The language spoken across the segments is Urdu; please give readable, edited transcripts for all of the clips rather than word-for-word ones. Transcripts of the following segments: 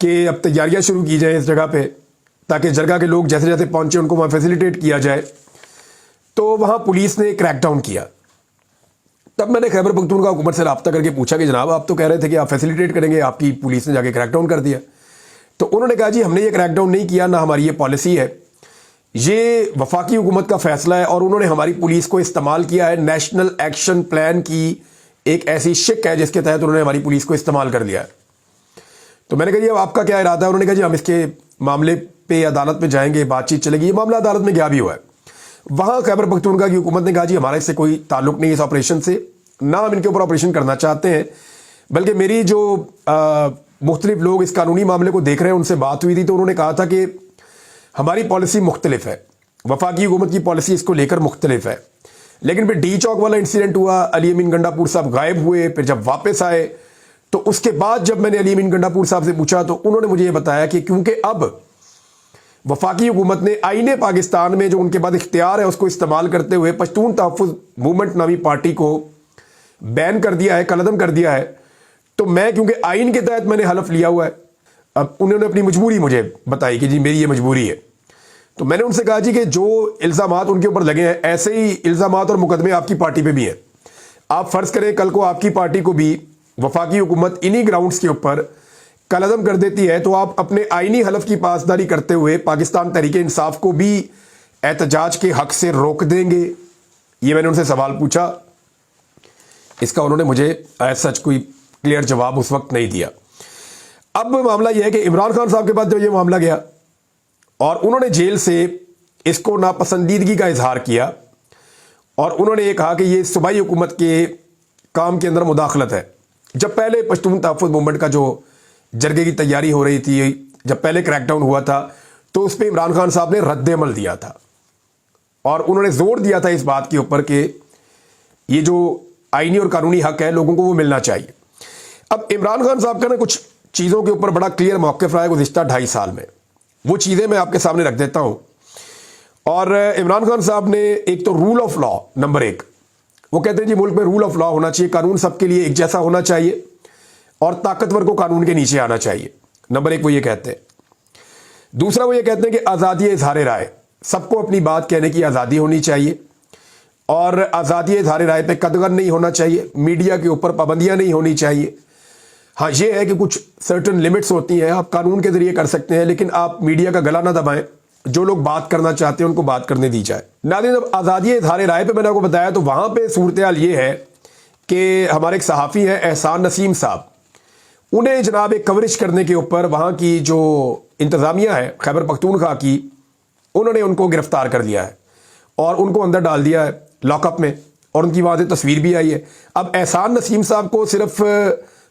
کہ اب تیاریاں شروع کی جائیں اس جگہ پہ تاکہ جرگہ کے لوگ جیسے جیسے پہنچے ان کو وہاں فیسیلیٹیٹ کیا جائے. تو وہاں پولیس نے کریک ڈاؤن کیا. تب میں نے خیبر پختونخوا حکومت سے رابطہ کر کے پوچھا کہ جناب آپ تو کہہ رہے تھے کہ آپ فیسیلیٹیٹ کریں گے, آپ کی پولیس نے جا کے کریک ڈاؤن کر دیا. تو انہوں نے کہا جی ہم نے یہ کریک ڈاؤن نہیں کیا, نہ ہماری یہ پالیسی ہے, یہ وفاقی حکومت کا فیصلہ ہے, اور انہوں نے ہماری پولیس کو استعمال کیا ہے. نیشنل ایکشن پلان کی ایک ایسی شک ہے جس کے تحت انہوں نے ہماری پولیس کو استعمال کر لیا ہے. تو میں نے کہا جی اب آپ کا کیا ارادہ ہے؟ انہوں نے کہا جی ہم اس کے معاملے پہ عدالت میں جائیں گے, بات چیت چلے گی. یہ معاملہ عدالت میں گیا بھی ہوا ہے. وہاں خیبر پختونخوا کی حکومت نے کہا جی ہمارا اس سے کوئی تعلق نہیں اس آپریشن سے, نہ ہم ان کے اوپر آپریشن کرنا چاہتے ہیں, بلکہ میری جو مختلف لوگ اس قانونی معاملے کو دیکھ رہے ہیں ان سے بات ہوئی تھی تو انہوں نے کہا تھا کہ ہماری پالیسی مختلف ہے, وفاقی حکومت کی پالیسی اس کو لے کر مختلف ہے. لیکن پھر ڈی چوک والا انسیڈنٹ ہوا, علی امین گنڈا پور صاحب غائب ہوئے, پھر جب واپس آئے تو اس کے بعد جب میں نے علی امین گنڈا پور صاحب سے پوچھا تو انہوں نے مجھے یہ بتایا کہ کیونکہ اب وفاقی حکومت نے آئین پاکستان میں جو ان کے بعد اختیار ہے اس کو استعمال کرتے ہوئے پشتون تحفظ موومنٹ نامی پارٹی کو بین کر دیا ہے, کالعدم کر دیا ہے. تو میں کیونکہ آئین کے تحت میں نے حلف لیا ہوا ہے, اب انہوں نے اپنی مجبوری مجھے بتائی کہ جی میری یہ مجبوری ہے. تو میں نے ان سے کہا جی کہ جو الزامات ان کے اوپر لگے ہیں ایسے ہی الزامات اور مقدمے آپ کی پارٹی پہ بھی ہیں. آپ فرض کریں کل کو آپ کی پارٹی کو بھی وفاقی حکومت انہی گراؤنڈز کے اوپر کالعدم کر دیتی ہے تو آپ اپنے آئینی حلف کی پاسداری کرتے ہوئے پاکستان تحریک انصاف کو بھی احتجاج کے حق سے روک دیں گے؟ یہ میں نے ان سے سوال پوچھا. اس کا انہوں نے مجھے ایز سچ کوئی کلیئر جواب اس وقت نہیں دیا. اب معاملہ یہ ہے کہ عمران خان صاحب کے پاس جو یہ معاملہ گیا اور انہوں نے جیل سے اس کو ناپسندیدگی کا اظہار کیا اور انہوں نے یہ کہا کہ یہ صوبائی حکومت کے کام کے اندر مداخلت ہے. جب پہلے پشتون تحفظ موومنٹ کا جو جرگے کی تیاری ہو رہی تھی, جب پہلے کریک ڈاؤن ہوا تھا تو اس پہ عمران خان صاحب نے رد عمل دیا تھا اور انہوں نے زور دیا تھا اس بات کے اوپر کہ یہ جو آئینی اور قانونی حق ہے لوگوں کو وہ ملنا چاہیے. اب عمران خان صاحب کا نا کچھ چیزوں کے اوپر بڑا کلیئر موقف رہا ہے گزشتہ 2.5 سال میں, وہ چیزیں میں آپ کے سامنے رکھ دیتا ہوں. اور عمران خان صاحب نے ایک تو رول آف لا نمبر 1, وہ کہتے ہیں جی ملک میں رول آف لا ہونا چاہیے, قانون سب کے لیے ایک جیسا ہونا چاہیے اور طاقتور کو قانون کے نیچے آنا چاہیے. نمبر 1 وہ یہ کہتے ہیں. دوسرا وہ یہ کہتے ہیں کہ آزادی اظہار رائے, سب کو اپنی بات کہنے کی آزادی ہونی چاہیے اور آزادی اظہار رائے پہ قدغن نہیں ہونا چاہیے, میڈیا کے اوپر پابندیاں نہیں ہونی چاہیے. ہاں یہ ہے کہ کچھ سرٹن لمٹس ہوتی ہیں, آپ قانون کے ذریعے کر سکتے ہیں لیکن آپ میڈیا کا گلا نہ دبائیں, جو لوگ بات کرنا چاہتے ہیں ان کو بات کرنے دی جائے. ناظرین جب آزادی اظہار رائے پہ میں نے آپ کو بتایا تو وہاں پہ صورتحال یہ ہے کہ ہمارے ایک صحافی ہیں احسان نسیم صاحب, انہیں جناب ایک کوریج کرنے کے اوپر وہاں کی جو انتظامیہ ہے خیبر پختونخوا کی, انہوں نے ان کو گرفتار کر لیا ہے اور ان کو اندر ڈال دیا ہے لاک اپ میں, اور ان کی وہاں سے تصویر بھی آئی ہے. اب احسان نسیم صاحب کو صرف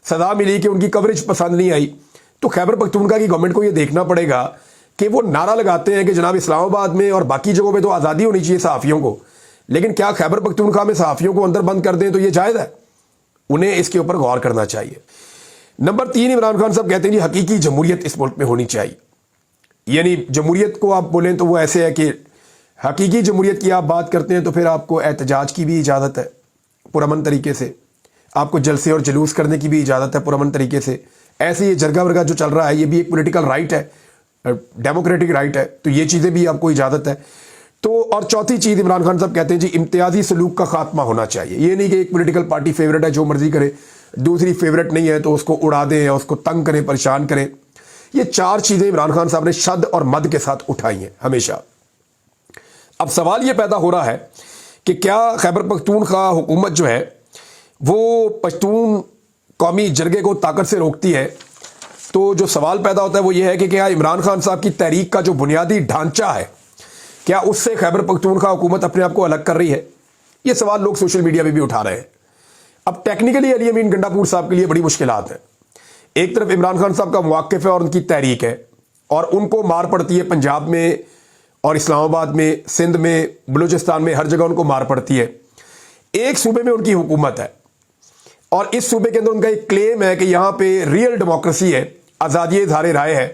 سزا ملی کہ ان کی کوریج پسند نہیں آئی, تو خیبر پختونخوا کی گورنمنٹ کو یہ دیکھنا پڑے گا کہ وہ نعرہ لگاتے ہیں کہ جناب اسلام آباد میں اور باقی جگہوں پہ تو آزادی ہونی چاہیے صحافیوں کو, لیکن کیا خیبر پختونخوا میں صحافیوں کو اندر بند کر دیں تو یہ جائز ہے؟ انہیں اس کے اوپر غور کرنا چاہیے. نمبر 3 عمران خان صاحب کہتے ہیں جی حقیقی جمہوریت اس ملک میں ہونی چاہیے. یعنی جمہوریت کو آپ بولیں تو وہ ایسے ہے کہ حقیقی جمہوریت کی آپ بات کرتے ہیں تو پھر آپ کو احتجاج کی بھی اجازت ہے پرامن طریقے سے, آپ کو جلسے اور جلوس کرنے کی بھی اجازت ہے پرامن طریقے سے. ایسے یہ جرگہ ورگہ جو چل رہا ہے یہ بھی ایک پولیٹیکل رائٹ ہے, ڈیموکریٹک رائٹ ہے, تو یہ چیزیں بھی آپ کو اجازت ہے. تو اور چوتھی چیز عمران خان صاحب کہتے ہیں جی امتیازی سلوک کا خاتمہ ہونا چاہیے. یہ نہیں کہ ایک پولیٹیکل پارٹی فیورٹ ہے جو مرضی کرے, دوسری فیورٹ نہیں ہے تو اس کو اڑا دیں یا اس کو تنگ کریں, پریشان کریں. یہ 4 چیزیں عمران خان صاحب نے شد اور مد کے ساتھ اٹھائی ہیں ہمیشہ. اب سوال یہ پیدا ہو رہا ہے کہ کیا خیبر پختونخوا حکومت جو ہے وہ پشتون قومی جرگے کو طاقت سے روکتی ہے؟ تو جو سوال پیدا ہوتا ہے وہ یہ ہے کہ کیا عمران خان صاحب کی تحریک کا جو بنیادی ڈھانچہ ہے کیا اس سے خیبر پختونخوا حکومت اپنے آپ کو الگ کر رہی ہے؟ یہ سوال لوگ سوشل میڈیا پہ بھی اٹھا رہے ہیں. اب ٹیکنیکلی علی امین گنڈا پور صاحب کے لیے بڑی مشکلات ہیں. ایک طرف عمران خان صاحب کا مواقف ہے اور ان کی تحریک ہے اور ان کو مار پڑتی ہے پنجاب میں اور اسلام آباد میں, سندھ میں, بلوچستان میں, ہر جگہ ان کو مار پڑتی ہے. ایک صوبے میں ان کی حکومت ہے اور اس صوبے کے اندر ان کا ایک کلیم ہے کہ یہاں پہ ریئل ڈیموکریسی ہے, آزادی اظہار رائے ہے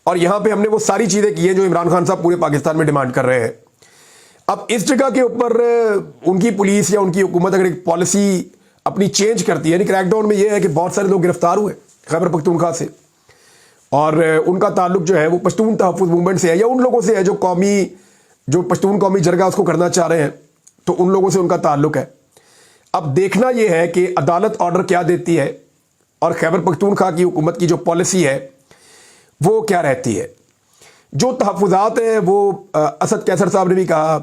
اور یہاں پہ ہم نے وہ ساری چیزیں کی ہیں جو عمران خان صاحب پورے پاکستان میں ڈیمانڈ کر رہے ہیں. اب اس جگہ کے اوپر ان کی پولیس یا ان کی حکومت اگر ایک پالیسی اپنی چینج کرتی ہے, یعنی کریک ڈاؤن میں یہ ہے کہ بہت سارے لوگ گرفتار ہوئے خیبر پختونخوا سے اور ان کا تعلق جو ہے وہ پشتون تحفظ موومنٹ سے ہے یا ان لوگوں سے ہے جو پشتون قومی جرگہ اس کو کرنا چاہ رہے ہیں، تو ان لوگوں سے ان کا تعلق ہے۔ اب دیکھنا یہ ہے کہ عدالت آرڈر کیا دیتی ہے اور خیبر پختونخوا کی حکومت کی جو پالیسی ہے وہ کیا رہتی ہے۔ جو تحفظات ہیں وہ اسد کیسر صاحب نے بھی کہا،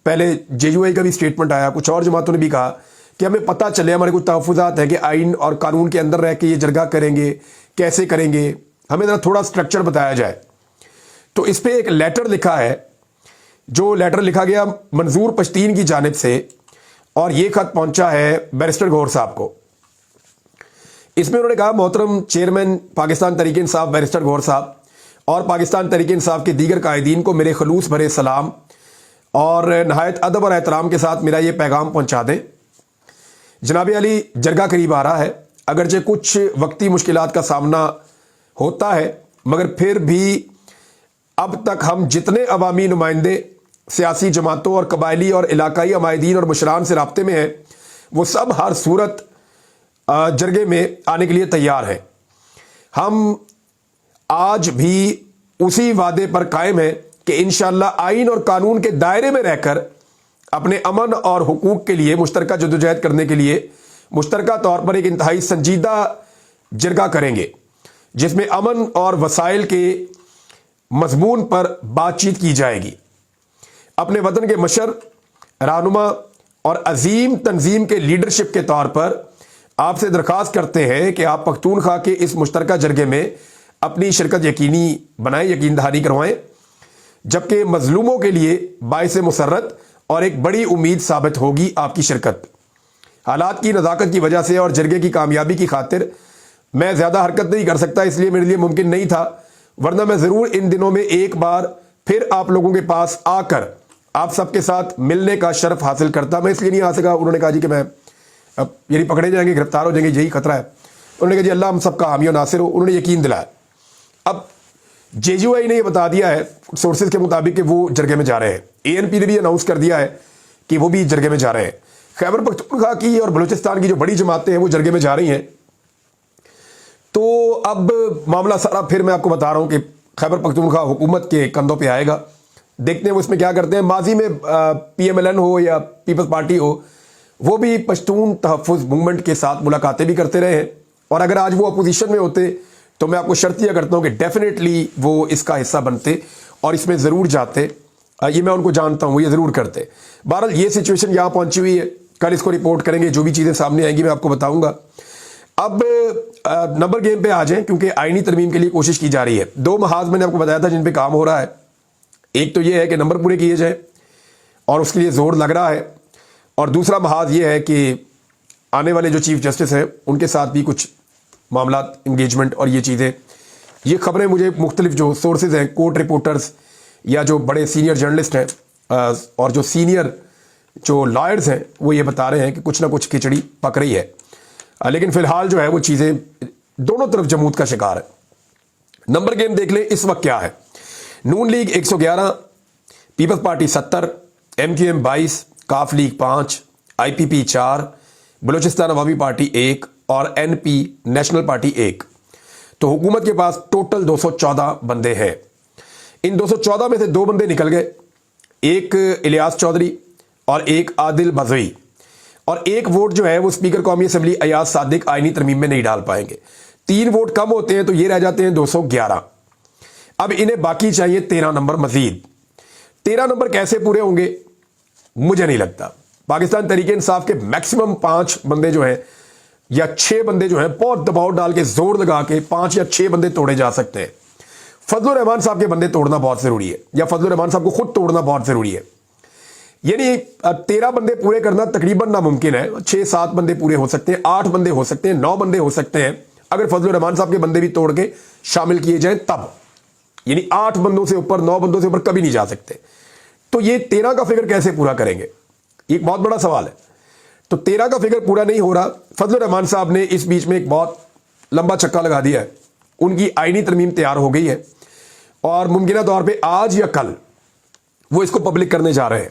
پہلے جے یو آئی کا بھی سٹیٹمنٹ آیا، کچھ اور جماعتوں نے بھی کہا کہ ہمیں پتہ چلے، ہمارے کچھ تحفظات ہیں کہ آئین اور قانون کے اندر رہ کے یہ جرگہ کریں گے، کیسے کریں گے، ہمیں ذرا تھوڑا سٹرکچر بتایا جائے۔ تو اس پہ ایک لیٹر لکھا ہے، جو لیٹر لکھا گیا منظور پشتین کی جانب سے، اور یہ خط پہنچا ہے بیرسٹر گور صاحب کو۔ اس میں انہوں نے کہا، محترم چیئرمین پاکستان تحریک انصاف بیرسٹر گور صاحب اور پاکستان تحریک انصاف کے دیگر قائدین کو میرے خلوص بھرے سلام، اور نہایت ادب اور احترام کے ساتھ میرا یہ پیغام پہنچا دیں۔ جناب علی، جرگہ قریب آ رہا ہے، اگرچہ کچھ وقتی مشکلات کا سامنا ہوتا ہے، مگر پھر بھی اب تک ہم جتنے عوامی نمائندے سیاسی جماعتوں اور قبائلی اور علاقائی عمائدین اور مشران سے رابطے میں ہیں، وہ سب ہر صورت جرگے میں آنے کے لیے تیار ہیں۔ ہم آج بھی اسی وعدے پر قائم ہیں کہ انشاءاللہ آئین اور قانون کے دائرے میں رہ کر اپنے امن اور حقوق کے لیے مشترکہ جدوجہد کرنے کے لیے مشترکہ طور پر ایک انتہائی سنجیدہ جرگہ کریں گے، جس میں امن اور وسائل کے مضمون پر بات چیت کی جائے گی۔ اپنے وطن کے مشر، رہنما اور عظیم تنظیم کے لیڈرشپ کے طور پر آپ سے درخواست کرتے ہیں کہ آپ پختونخوا کے اس مشترکہ جرگے میں اپنی شرکت یقینی بنائیں، یقین دہانی کروائیں، جبکہ مظلوموں کے لیے باعث مسرت اور ایک بڑی امید ثابت ہوگی آپ کی شرکت۔ حالات کی نزاکت کی وجہ سے اور جرگے کی کامیابی کی خاطر میں زیادہ حرکت نہیں کر سکتا، اس لیے میرے لیے ممکن نہیں تھا، ورنہ میں ضرور ان دنوں میں ایک بار پھر آپ لوگوں کے پاس آ کر آپ سب کے ساتھ ملنے کا شرف حاصل کرتا۔ میں اس لیے نہیں آ سکا، انہوں نے کہا جی کہ میں اب یعنی پکڑے جائیں گے، گرفتار ہو جائیں گے، یہی خطرہ ہے۔ انہوں نے کہا جی اللہ ہم سب کا حامی و ناصر ہو، انہوں نے یقین دلایا۔ اب جے یو آئی نے یہ بتا دیا ہے سورسز کے مطابق کہ وہ جرگے میں جا رہے ہیں، اے این پی نے بھی اناؤنس کر دیا ہے کہ وہ بھی جرگے میں جا رہے ہیں۔ خیبر پختونخوا کی اور بلوچستان کی جو بڑی جماعتیں ہیں وہ جرگے میں جا رہی ہیں۔ تو اب معاملہ سارا پھر میں آپ کو بتا رہا ہوں کہ خیبر پختونخوا حکومت کے کندھوں پہ آئے گا، دیکھتے ہیں وہ اس میں کیا کرتے ہیں۔ ماضی میں پی ایم ایل این ہو یا پیپلز پارٹی ہو، وہ بھی پشتون تحفظ موومنٹ کے ساتھ ملاقاتیں بھی کرتے رہے ہیں، اور اگر آج وہ اپوزیشن میں ہوتے تو میں آپ کو شرط یہ کرتا ہوں کہ ڈیفینیٹلی وہ اس کا حصہ بنتے اور اس میں ضرور جاتے، یہ میں ان کو جانتا ہوں، وہ یہ ضرور کرتے۔ بہرحال یہ سچویشن یہاں پہنچی ہوئی ہے، کل اس کو رپورٹ کریں گے، جو بھی چیزیں سامنے آئیں گی میں آپ کو بتاؤں گا۔ اب نمبر گیم پہ آ جائیں، کیونکہ آئینی ترمیم کے لیے کوشش کی جا رہی ہے۔ دو محاذ میں نے آپ کو بتایا تھا جن پہ کام ہو رہا ہے، ایک تو یہ ہے کہ نمبر پورے کیے جائیں اور اس کے لیے زور لگ رہا ہے، اور دوسرا محاذ یہ ہے کہ آنے والے جو چیف جسٹس ہیں ان کے ساتھ بھی کچھ معاملات، انگیجمنٹ اور یہ چیزیں، یہ خبریں مجھے مختلف جو سورسز ہیں، کورٹ رپورٹرز یا جو بڑے سینئر جرنلسٹ ہیں اور جو سینئر جو لائرز ہیں، وہ یہ بتا رہے ہیں کہ کچھ نہ کچھ کھچڑی پک رہی ہے، لیکن فی الحال جو ہے وہ چیزیں دونوں طرف جمود کا شکار ہے۔ نمبر گیم دیکھ لیں اس وقت کیا ہے۔ نون league 111، people's party 70، M Q M 22، کاف لیگ 5، آئی پی پی 4، بلوچستان عوامی پارٹی 1 اور این پی نیشنل پارٹی 1۔ تو حکومت کے پاس ٹوٹل 214 بندے ہیں۔ ان 214 میں سے 2 بندے نکل گئے، ایک الیاس چودھری اور ایک عادل بزوئی، اور ایک ووٹ جو ہے وہ اسپیکر قومی اسمبلی ایاز صادق آئینی ترمیم میں نہیں ڈال پائیں گے۔ 3 ووٹ کم ہوتے ہیں تو یہ رہ جاتے ہیں 211۔ اب انہیں باقی چاہیے 13 نمبر مزید۔ 13 نمبر کیسے پورے ہوں گے مجھے نہیں لگتا۔ پاکستان تحریک انصاف کے میکسیمم 5 بندے جو ہیں یا 6 بندے جو ہیں بہت دباؤ ڈال کے زور لگا کے 5 یا 6 بندے توڑے جا سکتے ہیں۔ فضل الرحمان صاحب کے بندے توڑنا بہت ضروری ہے، یا فضل الرحمان صاحب کو خود توڑنا بہت ضروری ہے۔ یعنی 13 بندے پورے کرنا تقریباً ناممکن ہے۔ 6-7 بندے پورے ہو سکتے ہیں، 8 بندے ہو سکتے ہیں، 9 بندے ہو سکتے ہیں، اگر فضل الرحمان صاحب کے بندے بھی توڑ کے شامل کیے جائیں تب۔ یعنی 8 بندوں سے اوپر، 9 بندوں سے اوپر کبھی نہیں جا سکتے۔ تو یہ 13 کا فگر کیسے پورا کریں گے، ایک بہت بڑا سوال ہے۔ تو 13 کا فگر پورا نہیں ہو رہا۔ فضل الرحمان صاحب نے اس بیچ میں ایک بہت لمبا چکا لگا دیا ہے، ان کی آئینی ترمیم تیار ہو گئی ہے، اور ممکنہ طور پہ آج یا کل وہ اس کو پبلک کرنے جا رہے ہیں،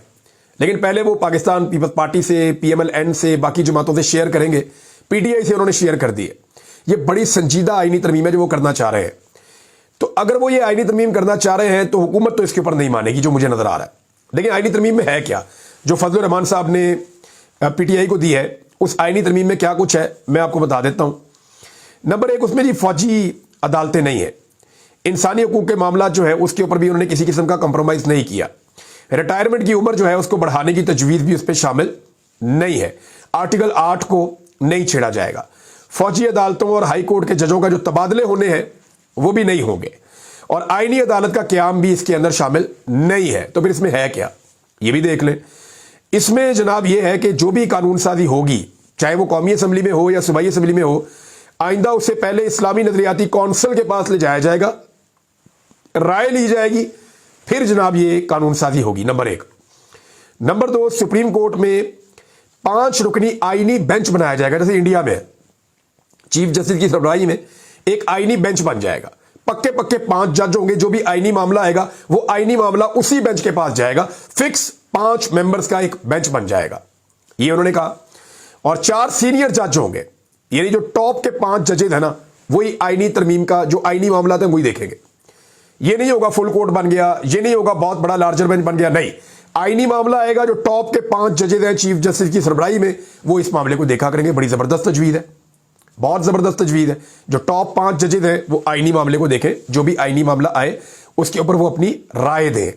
لیکن پہلے وہ پاکستان پیپلز پارٹی سے، پی ایم ایل این سے، باقی جماعتوں سے شیئر کریں گے۔ پی ٹی آئی سے انہوں نے شیئر کر دی ہے۔ یہ بڑی سنجیدہ آئینی ترمیم ہے جو وہ کرنا چاہ رہے ہیں۔ تو اگر وہ یہ آئینی ترمیم کرنا چاہ رہے ہیں تو حکومت تو اس کے اوپر نہیں مانے گی، جو مجھے نظر آ رہا ہے۔ لیکن آئینی ترمیم میں ہے کیا جو فضل الرحمان صاحب نے پی ٹی آئی کو دی ہے، اس آئینی ترمیم میں کیا کچھ ہے میں آپ کو بتا دیتا ہوں۔ نمبر 1، اس میں جی فوجی عدالتیں نہیں ہیں، انسانی حقوق کے معاملات جو ہے اس کے اوپر بھی انہوں نے کسی قسم کا کمپرومائز نہیں کیا۔ ریٹائرمنٹ کی عمر جو ہے اس کو بڑھانے کی تجویز بھی اس پہ شامل نہیں ہے۔ آرٹیکل 8 کو نہیں چھیڑا جائے گا۔ فوجی عدالتوں اور ہائی کورٹ کے ججوں کا جو تبادلے ہونے ہیں وہ بھی نہیں ہوں گے، اور آئینی عدالت کا قیام بھی اس کے اندر شامل نہیں ہے۔ تو پھر اس میں ہے کیا یہ بھی دیکھ لیں۔ اس میں جناب یہ ہے کہ جو بھی قانون سازی ہوگی، چاہے وہ قومی اسمبلی میں ہو یا صوبائی اسمبلی میں ہو، آئندہ اس سے پہلے اسلامی نظریاتی کونسل کے پاس لے جایا جائے گا، رائے لی جائے گی، پھر جناب یہ قانون سازی ہوگی۔ نمبر 1۔ نمبر 2، سپریم کورٹ میں 5 رکنی آئینی بینچ بنایا جائے گا، جیسے انڈیا میں چیف جسٹس کی سربراہی میں ایک آئینی بینچ بن جائے گا۔ پکے 5 جج ہوں گے، جو بھی آئینی معاملہ آئے گا وہ آئینی معاملہ اسی بینچ کے پاس جائے گا، فکس 5 ممبرز کا ایک بینچ بن جائے گا، یہ انہوں نے کہا۔ اور 4 سینئر جج ہوں گے، یعنی جو ٹاپ کے 5 ججز ہیں نا، وہی آئینی ترمیم کا جو آئینی معاملات ہیں وہی دیکھیں گے۔ یہ نہیں ہوگا فل کورٹ بن گیا، یہ نہیں ہوگا بہت بڑا لارجر بینچ بن گیا، نہیں، آئینی معاملہ آئے گا، جو ٹاپ کے 5 ججز ہیں چیف جسٹس کی سربراہی میں، وہ اس معاملے کو دیکھا کریں گے۔ بڑی زبردست تجویز ہے، بہت زبردست تجویز ہے۔ جو ٹاپ 5 ججز ہیں وہ آئینی معاملے کو دیکھیں، جو بھی آئینی معاملہ آئے اس کے اوپر وہ اپنی رائے دیں۔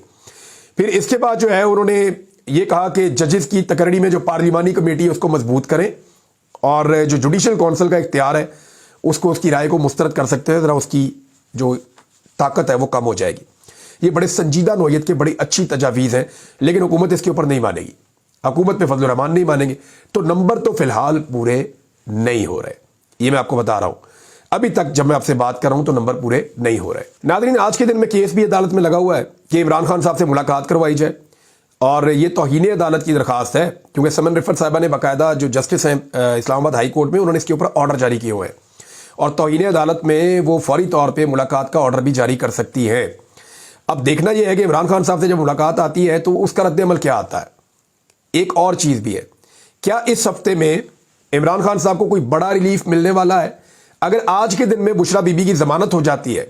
پھر اس کے بعد جو ہے انہوں نے یہ کہا کہ ججز کی تقرری میں جو پارلیمانی کمیٹی ہے اس کو مضبوط کریں، اور جو جوڈیشل کونسل کا اختیار ہے اس کو اس کی رائے کو مسترد کر سکتے ہیں، ذرا اس کی جو طاقت ہے وہ کم ہو جائے گی۔ یہ بڑے سنجیدہ نوعیت کے بڑی اچھی تجاویز ہیں، لیکن حکومت اس کے اوپر نہیں مانے گی، حکومت پہ فضل الرحمان نہیں مانیں گے، تو نمبر تو فی الحال پورے نہیں ہو رہے، یہ میں آپ کو بتا رہا ہوں۔ ابھی تک جب میں آپ سے بات کر رہا ہوں تو نمبر پورے نہیں ہو رہے۔ ناظرین، آج کے دن میں کیس بھی عدالت میں لگا ہوا ہے کہ عمران خان صاحب سے ملاقات کروائی جائے، اور یہ توہین عدالت کی درخواست ہے، کیونکہ سمن رفت صاحبہ نے باقاعدہ جو جسٹس ہیں اسلام آباد ہائی کورٹ میں، انہوں نے اس کے اوپر آرڈر جاری کیے ہوئے ہیں، اور توہین عدالت میں وہ فوری طور پہ ملاقات کا آرڈر بھی جاری کر سکتی ہے۔ اب دیکھنا یہ ہے کہ عمران خان صاحب سے جب ملاقات آتی ہے تو اس کا رد عمل کیا آتا ہے۔ ایک اور چیز بھی ہے، کیا اس ہفتے میں عمران خان صاحب کو کوئی بڑا ریلیف ملنے والا ہے؟ اگر آج کے دن میں بشرا بی بی کی ضمانت ہو جاتی ہے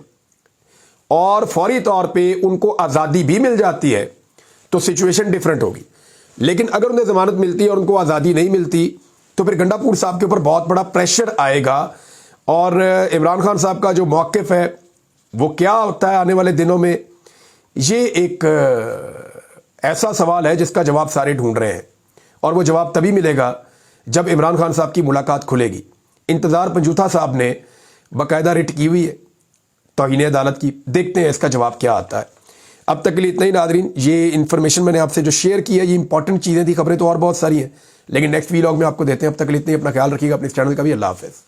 اور فوری طور پہ ان کو آزادی بھی مل جاتی ہے تو سچویشن ڈیفرنٹ ہوگی، لیکن اگر انہیں ضمانت ملتی ہے اور ان کو آزادی نہیں ملتی تو پھر گنڈا پور صاحب کے اوپر بہت بڑا پریشر آئے گا، اور عمران خان صاحب کا جو موقف ہے وہ کیا ہوتا ہے آنے والے دنوں میں، یہ ایک ایسا سوال ہے جس کا جواب سارے ڈھونڈ رہے ہیں، اور وہ جواب تبھی ملے گا جب عمران خان صاحب کی ملاقات کھلے گی۔ انتظار پنجوتھا صاحب نے باقاعدہ رٹ کی ہوئی ہے توہین عدالت کی، دیکھتے ہیں اس کا جواب کیا آتا ہے۔ اب تک کے لیے اتنا ہی ناظرین، یہ انفارمیشن میں نے آپ سے جو شیئر کی ہے یہ امپورٹنٹ چیزیں تھی، خبریں تو اور بہت ساری ہیں، لیکن نیکسٹ ویلاگ میں آپ کو دیتے ہیں۔ اب تک کے لیے اتنا ہی، اپنا خیال رکھیے گا، اپنے چینل کا بھی۔ اللہ حافظ۔